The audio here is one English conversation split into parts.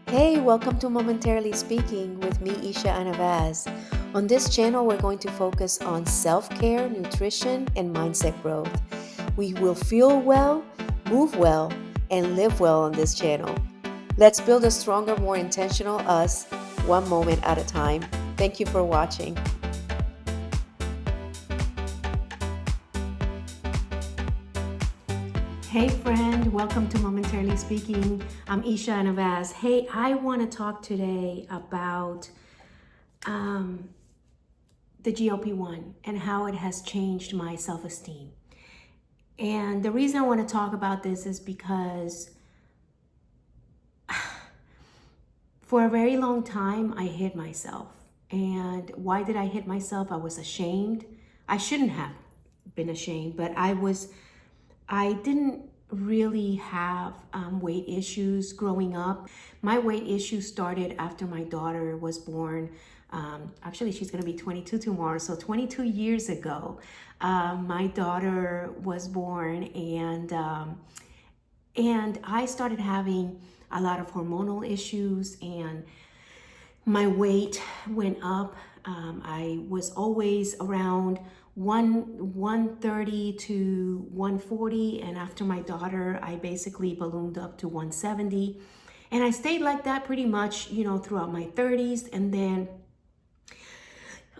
Hey, welcome to Momentarily Speaking with me, Isha Anavaz. On this channel, we're going to focus on self-care, nutrition, and mindset growth. We will feel well, move well, and live well on this channel. Let's build a stronger, more intentional us, one moment at a time. Thank you for watching. Hey friend, welcome to Momentarily Speaking. I'm Isha Anavaz. Hey, I want to talk today about the GLP-1 and how it has changed my self-esteem. And the reason I want to talk about this is because for a very long time, I hid myself. And why did I hid myself? I was ashamed. I shouldn't have been ashamed, but I didn't really have weight issues growing up. My weight issues started after my daughter was born. Actually, she's gonna be 22 tomorrow. So 22 years ago, my daughter was born, and I started having a lot of hormonal issues, and my weight went up. I was always around 130 to 140, and after my daughter, I basically ballooned up to 170. And I stayed like that pretty much, throughout my 30s. And then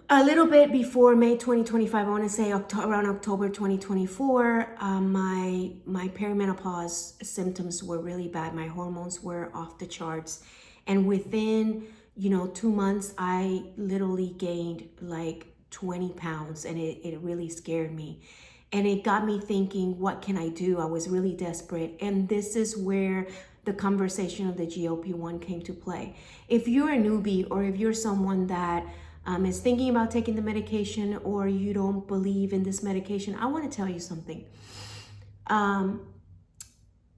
a little bit before May 2025, I want to say around October 2024, my perimenopause symptoms were really bad. My hormones were off the charts. And within, 2 months, I literally gained like 20 pounds, and it really scared me. And it got me thinking, what can I do? I was really desperate. And this is where the conversation of the GLP-1 came to play. If you're a newbie, or if you're someone that is thinking about taking the medication, or you don't believe in this medication, I want to tell you something.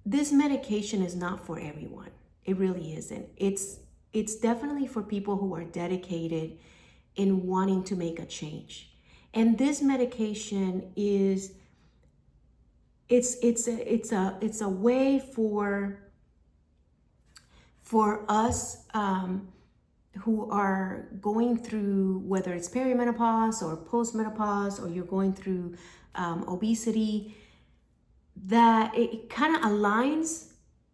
This medication is not for everyone. It really isn't. It's definitely for people who are dedicated in wanting to make a change. And this medication is it's a way for us who are going through, whether it's perimenopause or postmenopause, or you're going through obesity, that it kind of aligns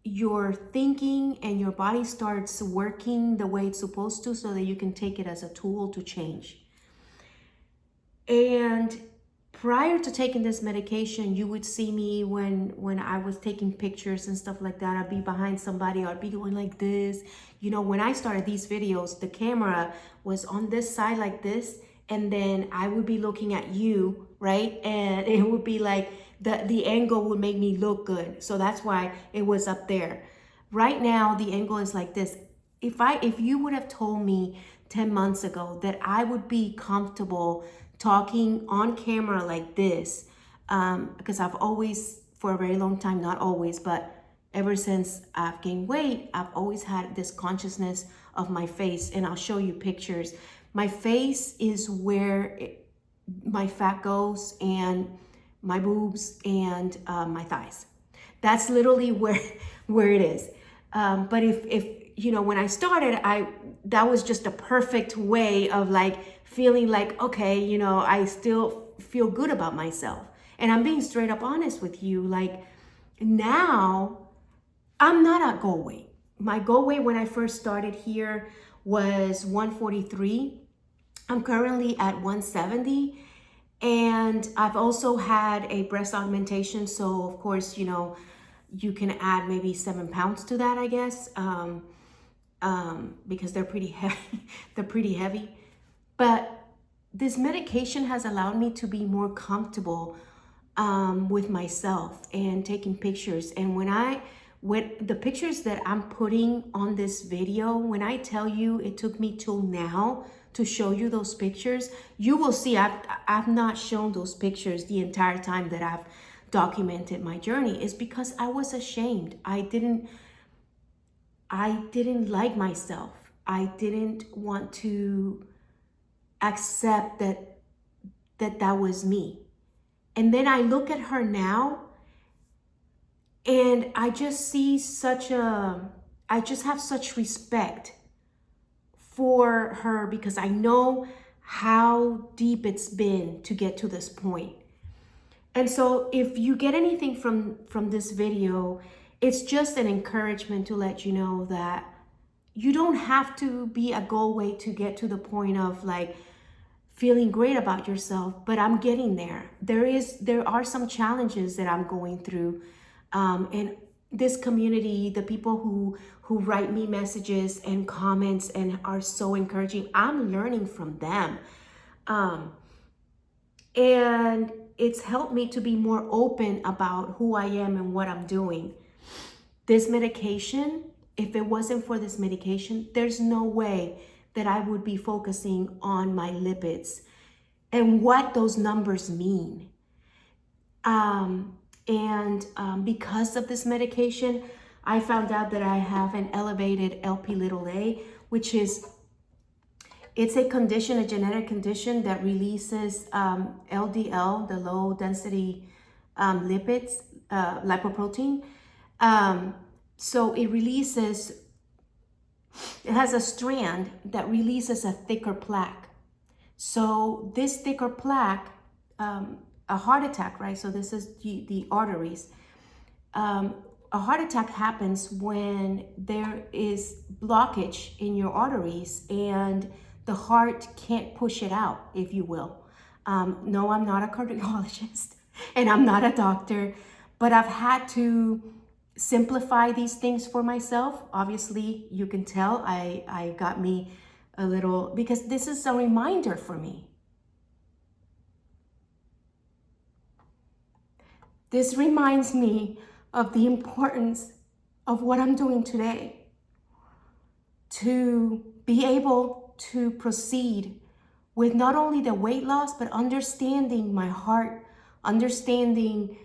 your thinking and your body starts working the way it's supposed to, so that you can take it as a tool to change. And prior to taking this medication, you would see me when I was taking pictures and stuff like that. I'd be behind somebody, I'd be going like this. When I started these videos, the camera was on this side like this, and then I would be looking at you, right? And it would be like the angle would make me look good. So that's why it was up there. Right now, the angle is like this. If you would have told me 10 months ago that I would be comfortable talking on camera like this, because I've always, for a very long time, not always, but ever since I've gained weight, I've always had this consciousness of my face. And I'll show you pictures. My face is where my fat goes, and my boobs, and my thighs. That's literally where it is. But if when I started, that was just a perfect way of like feeling like, okay, I still feel good about myself. And I'm being straight up honest with you. Like, now I'm not at goal weight. My goal weight when I first started here was 143. I'm currently at 170. And I've also had a breast augmentation. So of course, you can add maybe 7 pounds to that, I guess, because they're pretty heavy. They're pretty heavy. But this medication has allowed me to be more comfortable with myself and taking pictures. And when the pictures that I'm putting on this video, when I tell you it took me till now to show you those pictures, you will see I've not shown those pictures the entire time that I've documented my journey. Is because I was ashamed. I didn't like myself. I didn't want to accept that was me. And then I look at her now, and I just see such a I just have such respect for her because I know how deep it's been to get to this point. And so if you get anything from this video, it's just an encouragement to let you know that you don't have to be a goal weight to get to the point of like feeling great about yourself, but I'm getting there. There are some challenges that I'm going through. And this community, the people who write me messages and comments and are so encouraging, I'm learning from them. And it's helped me to be more open about who I am and what I'm doing. This medication, if it wasn't for this medication, there's no way that I would be focusing on my lipids and what those numbers mean. Because of this medication, I found out that I have an elevated Lp(a), which is, it's a condition, a genetic condition that releases LDL, the low density lipids, lipoprotein. So it has a strand that releases a thicker plaque. So this thicker plaque, a heart attack, right? So this is the arteries. A heart attack happens when there is blockage in your arteries and the heart can't push it out, if you will. No, I'm not a cardiologist and I'm not a doctor, but I've had to simplify these things for myself. Obviously, you can tell I got me a little, because this is a reminder for me. This reminds me of the importance of what I'm doing today, to be able to proceed with not only the weight loss, but understanding my heart, understanding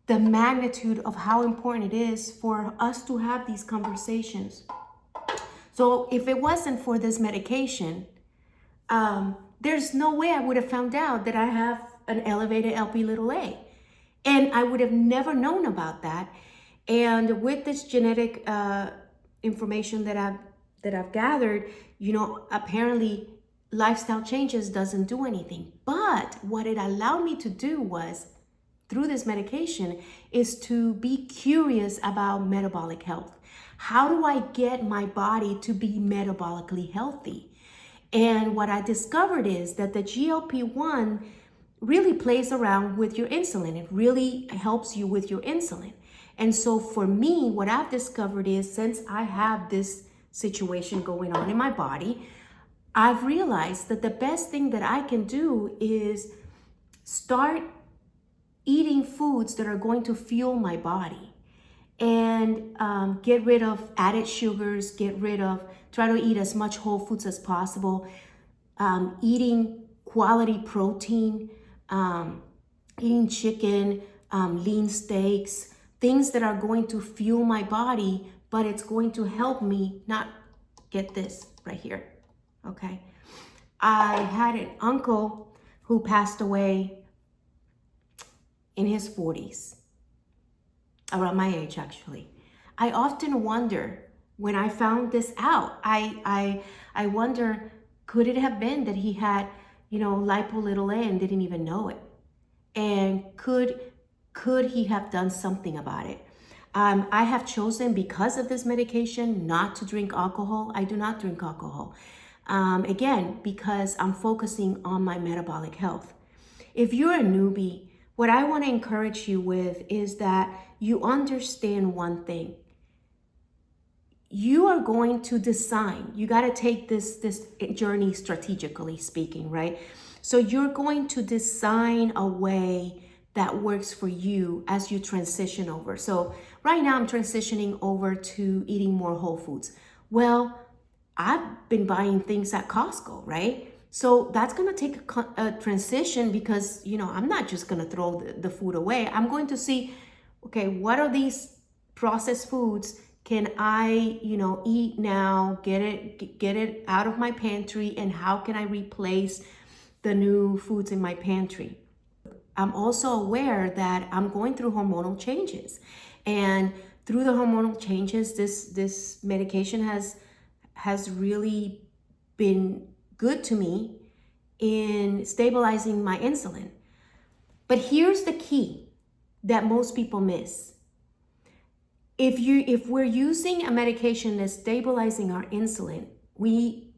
the magnitude of how important it is for us to have these conversations. So if it wasn't for this medication, there's no way I would have found out that I have an elevated Lp(a). And I would have never known about that. And with this genetic information that I've gathered, apparently lifestyle changes doesn't do anything. But what it allowed me to do was, through this medication, is to be curious about metabolic health. How do I get my body to be metabolically healthy? And what I discovered is that the GLP-1 really plays around with your insulin. It really helps you with your insulin. And so for me, what I've discovered is, since I have this situation going on in my body, I've realized that the best thing that I can do is start eating foods that are going to fuel my body, and get rid of added sugars, try to eat as much whole foods as possible, eating quality protein, eating chicken, lean steaks, things that are going to fuel my body, but it's going to help me not get this right here, okay? I had an uncle who passed away in his 40s, around my age actually. I often wonder, when I found this out, I wonder, could it have been that he had lipo(a) and didn't even know it? And could he have done something about it? I have chosen, because of this medication, not to drink alcohol. I do not drink alcohol. Again, because I'm focusing on my metabolic health. If you're a newbie, what I want to encourage you with is that you understand one thing. You are going to design, you got to take this journey strategically speaking, right? So you're going to design a way that works for you as you transition over. So right now I'm transitioning over to eating more whole foods. Well, I've been buying things at Costco, right? So that's going to take a transition, because, I'm not just going to throw the food away. I'm going to see, okay, what are these processed foods can I, eat now, get it out of my pantry, and how can I replace the new foods in my pantry? I'm also aware that I'm going through hormonal changes, and through the hormonal changes, this medication has really been good to me in stabilizing my insulin. But here's the key that most people miss. If we're using a medication that's stabilizing our insulin, we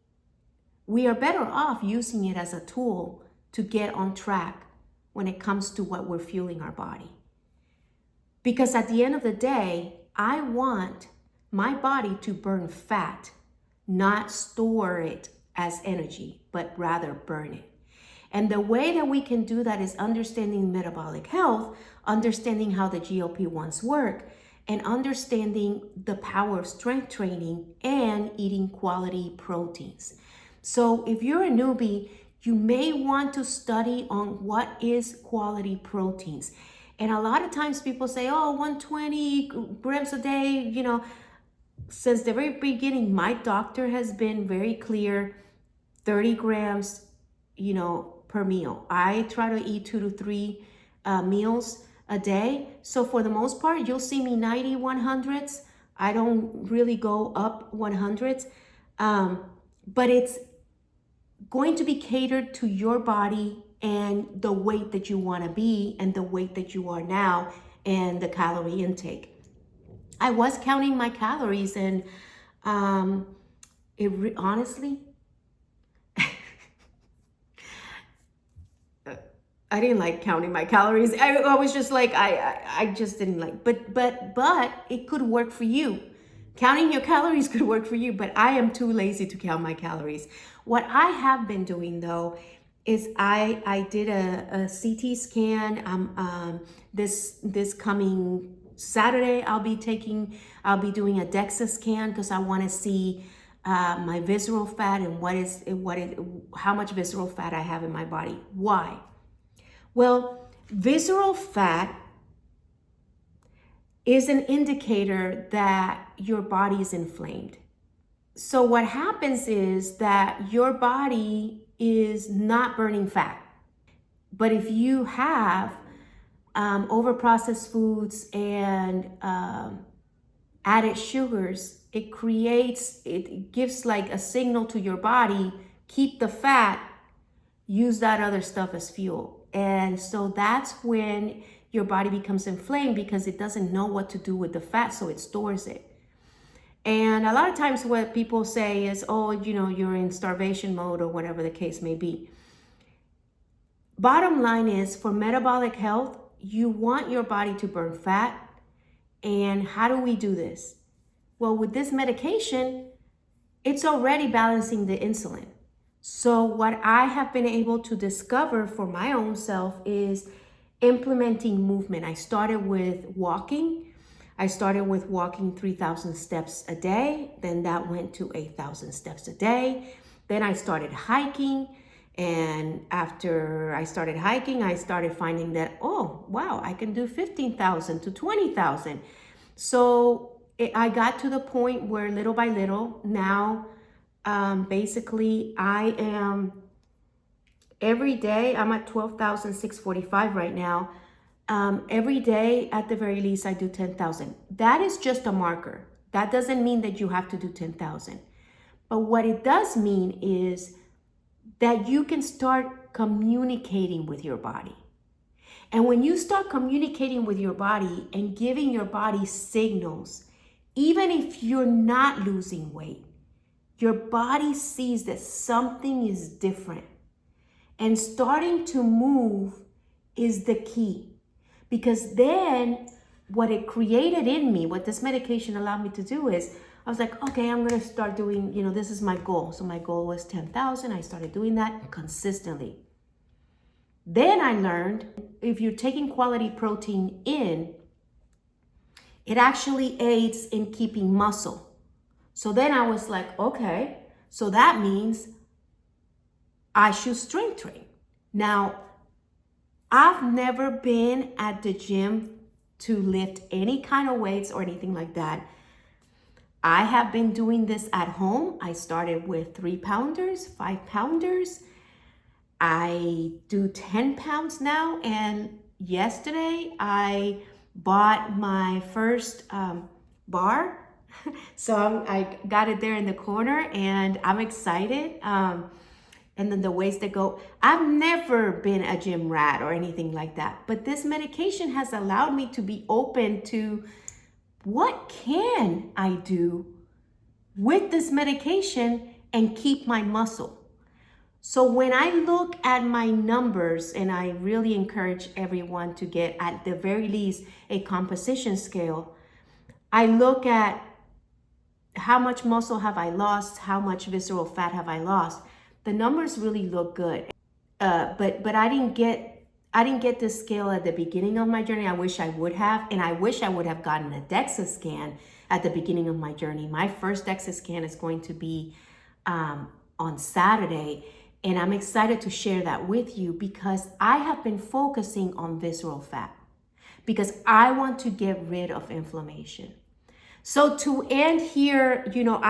are better off using it as a tool to get on track when it comes to what we're fueling our body. Because at the end of the day, I want my body to burn fat, not store it as energy, but rather burn it. And the way that we can do that is understanding metabolic health, understanding how the GLP-1s work, and understanding the power of strength training and eating quality proteins. So if you're a newbie, you may want to study on what is quality proteins. And a lot of times people say, oh, 120 grams a day, since the very beginning, my doctor has been very clear, 30 grams, per meal. I try to eat 2 to 3 meals a day. So for the most part, you'll see me 90, 100s. I don't really go up 100s, but it's going to be catered to your body and the weight that you want to be and the weight that you are now and the calorie intake. I was counting my calories and honestly, I didn't like counting my calories. I was just like, I just didn't like, but it could work for you. Counting your calories could work for you, but I am too lazy to count my calories. What I have been doing though, is I did a CT scan. This coming Saturday, I'll be doing a DEXA scan because I want to see my visceral fat and how much visceral fat I have in my body. Why? Well, visceral fat is an indicator that your body is inflamed. So what happens is that your body is not burning fat. But if you have overprocessed foods and added sugars, it gives like a signal to your body, keep the fat, use that other stuff as fuel. And so that's when your body becomes inflamed because it doesn't know what to do with the fat, so it stores it. And a lot of times what people say is, oh, you're in starvation mode or whatever the case may be. Bottom line is, for metabolic health, you want your body to burn fat. And how do we do this? Well, with this medication, it's already balancing the insulin. So what I have been able to discover for my own self is implementing movement. I started with walking. I started with walking 3,000 steps a day. Then that went to 8,000 steps a day. Then I started hiking. And after I started hiking, I started finding that, oh, wow, I can do 15,000 to 20,000. So I got to the point where little by little, now, basically I am, every day, I'm at 12,645 right now. Every day, at the very least, I do 10,000. That is just a marker. That doesn't mean that you have to do 10,000. But what it does mean is that you can start communicating with your body. And when you start communicating with your body and giving your body signals, even if you're not losing weight, your body sees that something is different. And starting to move is the key. Because then what it created in me, what this medication allowed me to do is, I was like, okay, I'm going to start doing, this is my goal. So my goal was 10,000. I started doing that consistently. Then I learned if you're taking quality protein in, it actually aids in keeping muscle. So then I was like, okay, so that means I should strength train. Now, I've never been at the gym to lift any kind of weights or anything like that. I have been doing this at home. I started with 3-pounders, 5-pounders. I do 10 pounds now. And yesterday I bought my first bar. So I got it there in the corner, and I'm excited. And then the ways that go, I've never been a gym rat or anything like that, but this medication has allowed me to be open to what can I do with this medication and keep my muscle. So when I look at my numbers, and I really encourage everyone to get at the very least a composition scale, I look at how much muscle have I lost, how much visceral fat have I lost. The numbers really look good, but I didn't get this scale at the beginning of my journey. I wish I would have, and I wish I would have gotten a DEXA scan at the beginning of my journey. My first DEXA scan is going to be on Saturday, and I'm excited to share that with you because I have been focusing on visceral fat because I want to get rid of inflammation. So to end here, you know,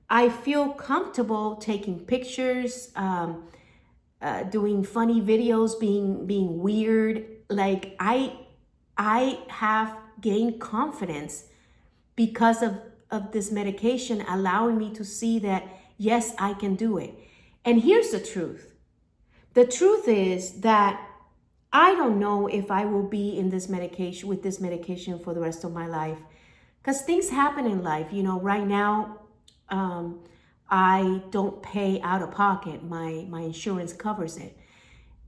I feel comfortable taking pictures, doing funny videos, being weird. Like I have gained confidence because of this medication, allowing me to see that, yes, I can do it. And here's the truth. The truth is that I don't know if I will be in this medication with this medication for the rest of my life, because things happen in life. You know, right now, I don't pay out of pocket. My insurance covers it.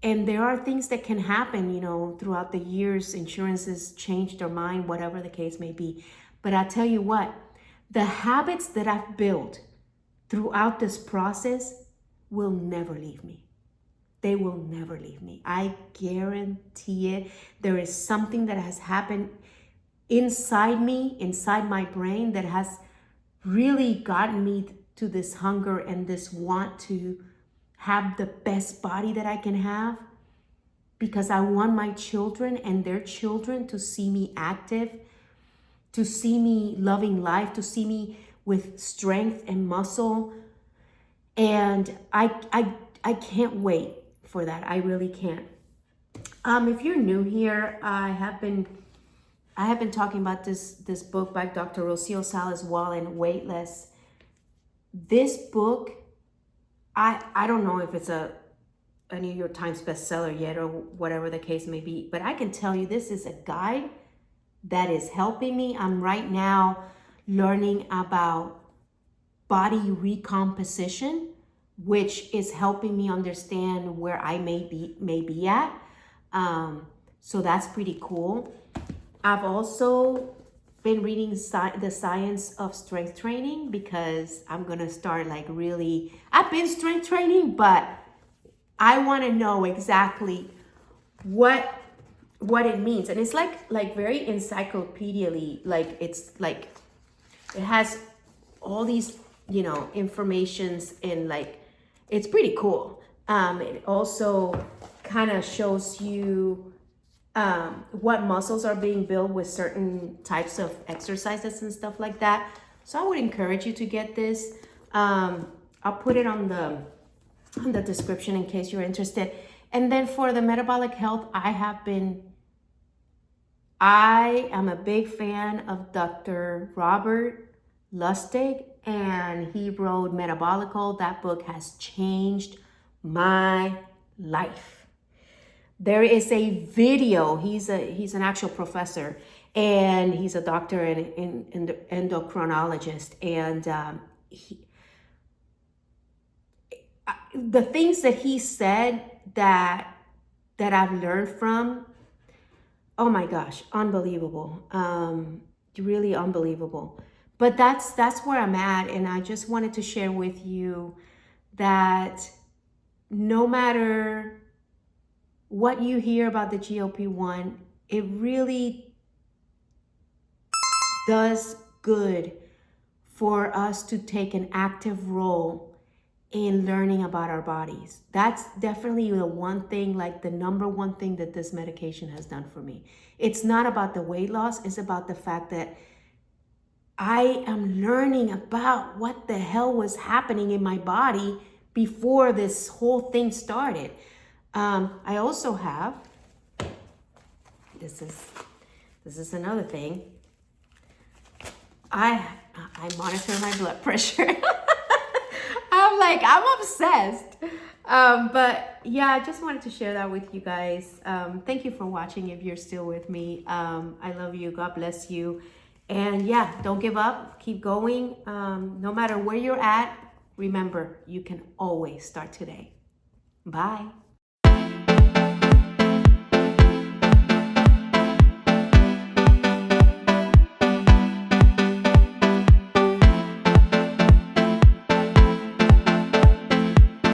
And there are things that can happen, you know, throughout the years. Insurances change their mind, whatever the case may be. But I tell you what, the habits that I've built throughout this process will never leave me. They will never leave me. I guarantee it. There is something that has happened inside me, inside my brain, that has really gotten me to this hunger and this want to have the best body that I can have, because I want my children and their children to see me active, to see me loving life, to see me with strength and muscle. And I can't wait for that. I really can't. If you're new here, I have been talking about this book by Dr. Rocio, Salas-Whalen, Weightless. This book, I don't know if it's a New York Times bestseller yet or whatever the case may be, but I can tell you this is a guide that is helping me. I'm right now learning about body recomposition, which is helping me understand where I may be at. So that's pretty cool. I've also been reading the science of strength training, because I'm gonna start I've been strength training, but I want to know exactly what it means. And it's like very encyclopedially, it has all these, you know, informations, and it's pretty cool. It also kind of shows you what muscles are being built with certain types of exercises and stuff like that. So I would encourage you to get this. I'll put it on the description in case you're interested. And then for the metabolic health, I am a big fan of Dr. Robert Lustig, and he wrote Metabolical. That book has changed my life. There is a video. He's an actual professor, and he's a doctor and endocrinologist. And the things that he said that I've learned from, oh my gosh, unbelievable. Really unbelievable. But that's where I'm at, and I just wanted to share with you that no matter what you hear about the GLP-1, it really does good for us to take an active role in learning about our bodies. That's definitely the one thing, the number one thing that this medication has done for me. It's not about the weight loss, it's about the fact that I am learning about what the hell was happening in my body before this whole thing started. I also have, this is another thing. I monitor my blood pressure. I'm obsessed. But yeah, I just wanted to share that with you guys. Thank you for watching if you're still with me. I love you. God bless you. And yeah, don't give up. Keep going. No matter where you're at, remember, you can always start today. Bye.